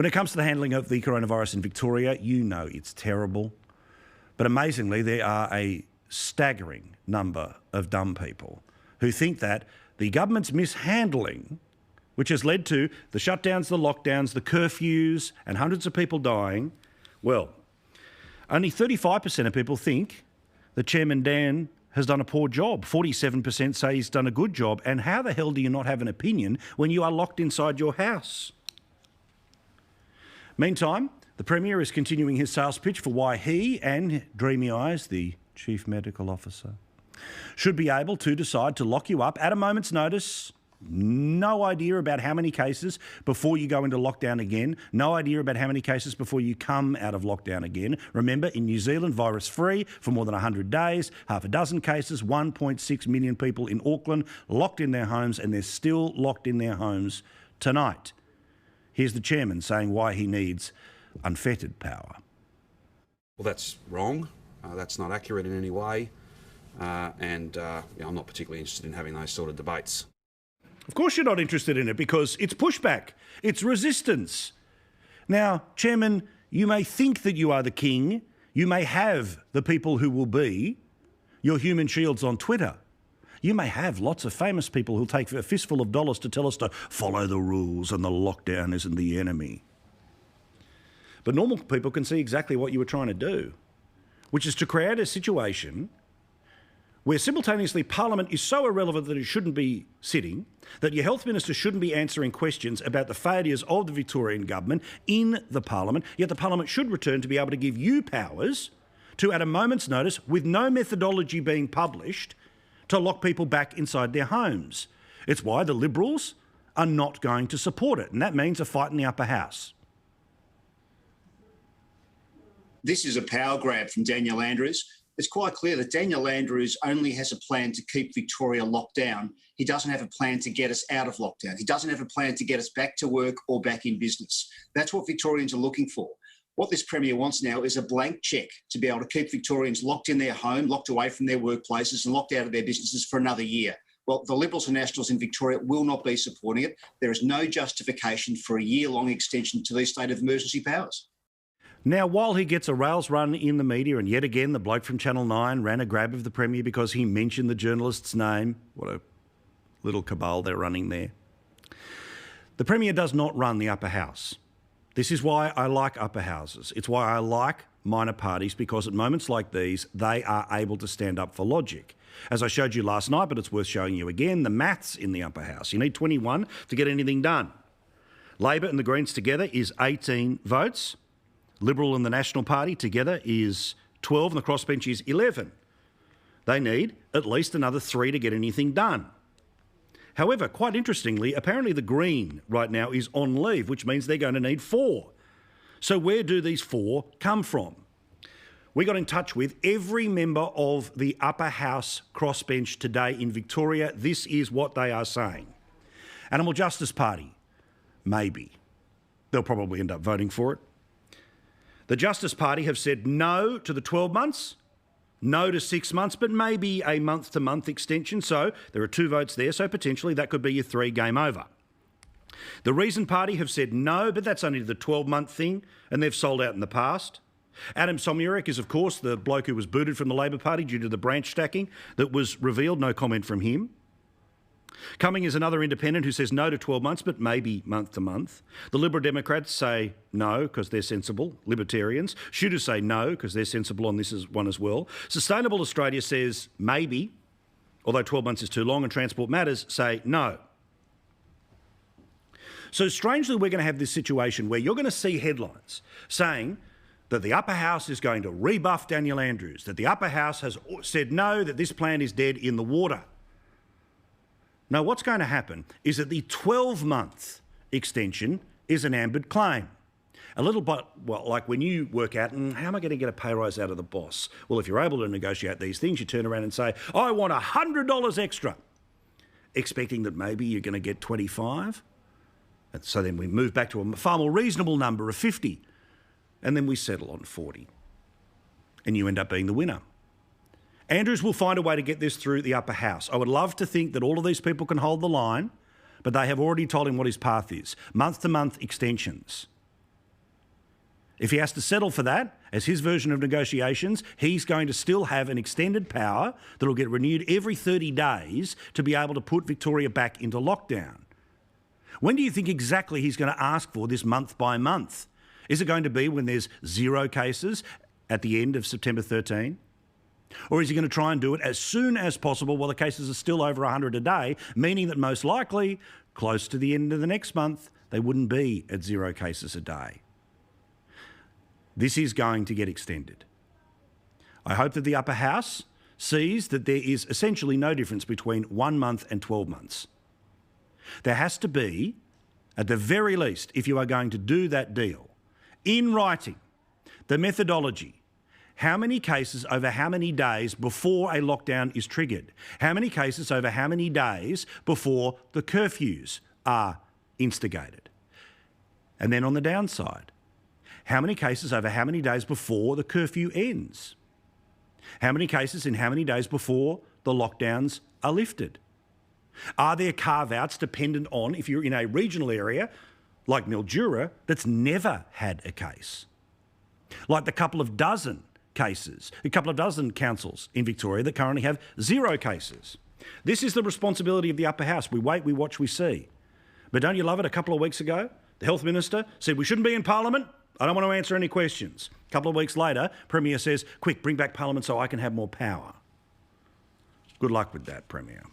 When it comes to the handling of the coronavirus in Victoria, you know it's terrible. But amazingly, there are a staggering number of dumb people who think that the government's mishandling, which has led to the shutdowns, the lockdowns, the curfews, and hundreds of people dying, well, only 35% of people think that Chairman Dan has done a poor job. 47% say he's done a good job. And how the hell do you not have an opinion when you are locked inside your house? Meantime, the Premier is continuing his sales pitch for why he and Dreamy Eyes, the Chief Medical Officer, should be able to decide to lock you up at a moment's notice. No idea about how many cases before you go into lockdown again. No idea about how many cases before you come out of lockdown again. Remember, in New Zealand, virus-free for more than 100 days, half a dozen cases, 1.6 million people in Auckland locked in their homes, and they're still locked in their homes tonight. Here's the chairman saying why he needs unfettered power. Well, that's wrong. That's not accurate in any way. I'm not particularly interested in having those sort of debates. Of course you're not interested in it because it's pushback, it's resistance. Now, Chairman, you may think that you are the king. You may have the people who will be your human shields on Twitter. You may have lots of famous people who'll take a fistful of dollars to tell us to follow the rules and the lockdown isn't the enemy. But normal people can see exactly what you were trying to do, which is to create a situation where simultaneously Parliament is so irrelevant that it shouldn't be sitting, that your health minister shouldn't be answering questions about the failures of the Victorian government in the Parliament, yet the Parliament should return to be able to give you powers to, at a moment's notice, with no methodology being published, to lock people back inside their homes. It's why the Liberals are not going to support it, and that means a fight in the upper house. This is a power grab from Daniel Andrews. It's quite clear that Daniel Andrews only has a plan to keep Victoria locked down. He doesn't have a plan to get us out of lockdown. He doesn't have a plan to get us back to work or back in business. That's what Victorians are looking for. What this Premier wants now is a blank cheque to be able to keep Victorians locked in their home, locked away from their workplaces and locked out of their businesses for another year. Well, the Liberals and Nationals in Victoria will not be supporting it. There is no justification for a year-long extension to these state of emergency powers. Now, while he gets a rails run in the media, and yet again the bloke from Channel 9 ran a grab of the Premier because he mentioned the journalist's name, what a little cabal they're running there. The Premier does not run the upper house. This is why I like upper houses. It's why I like minor parties, because at moments like these, they are able to stand up for logic. As I showed you last night, but it's worth showing you again, the maths in the upper house. You need 21 to get anything done. Labor and the Greens together is 18 votes. Liberal and the National Party together is 12 and the crossbench is 11. They need at least another 3 to get anything done. However, quite interestingly, apparently the Green right now is on leave, which means they're going to need 4. So where do these 4 come from? We got in touch with every member of the upper house crossbench today in Victoria. This is what they are saying. Animal Justice Party, maybe. They'll probably end up voting for it. The Justice Party have said no to the 12 months, no to 6 months, but maybe a month-to-month extension. So there are 2 votes there, so potentially that could be your 3 game over. The Reason Party have said no, but that's only the 12-month thing, and they've sold out in the past. Adam Somyurek is, of course, the bloke who was booted from the Labor Party due to the branch stacking that was revealed. No comment from him. Cumming is another independent who says no to 12 months, but maybe month to month. The Liberal Democrats say no because they're sensible. Libertarians. Shooters say no because they're sensible on this one as well. Sustainable Australia says maybe, although 12 months is too long, and Transport Matters say no. So strangely, we're going to have this situation where you're going to see headlines saying that the upper house is going to rebuff Daniel Andrews, that the upper house has said no, that this plan is dead in the water. No, what's going to happen is that the 12-month extension is an ambered claim. A little bit, well, like when you work out, how am I going to get a pay rise out of the boss? Well, if you're able to negotiate these things, you turn around and say, I want $100 extra, expecting that maybe you're going to get 25. And so then we move back to a far more reasonable number of 50, and then we settle on 40. And you end up being the winner. Andrews will find a way to get this through the upper house. I would love to think that all of these people can hold the line, but they have already told him what his path is. Month-to-month extensions. If he has to settle for that, as his version of negotiations, he's going to still have an extended power that will get renewed every 30 days to be able to put Victoria back into lockdown. When do you think exactly he's going to ask for this month by month? Is it going to be when there's 0 cases at the end of September 13? Or is he going to try and do it as soon as possible while the cases are still over 100 a day, meaning that most likely, close to the end of the next month, they wouldn't be at 0 cases a day? This is going to get extended. I hope that the upper house sees that there is essentially no difference between 1 month and 12 months. There has to be, at the very least, if you are going to do that deal, in writing, the methodology. How many cases over how many days before a lockdown is triggered? How many cases over how many days before the curfews are instigated? And then on the downside, how many cases over how many days before the curfew ends? How many cases in how many days before the lockdowns are lifted? Are there carve-outs dependent on if you're in a regional area like Mildura that's never had a case? Like the couple of dozen councils in Victoria that currently have 0 cases. This is the responsibility of the upper house. We wait, we watch, we see. But don't you love it? A couple of weeks ago, the Health Minister said we shouldn't be in Parliament. I don't want to answer any questions. A couple of weeks later, Premier says, quick, bring back Parliament so I can have more power. Good luck with that, Premier.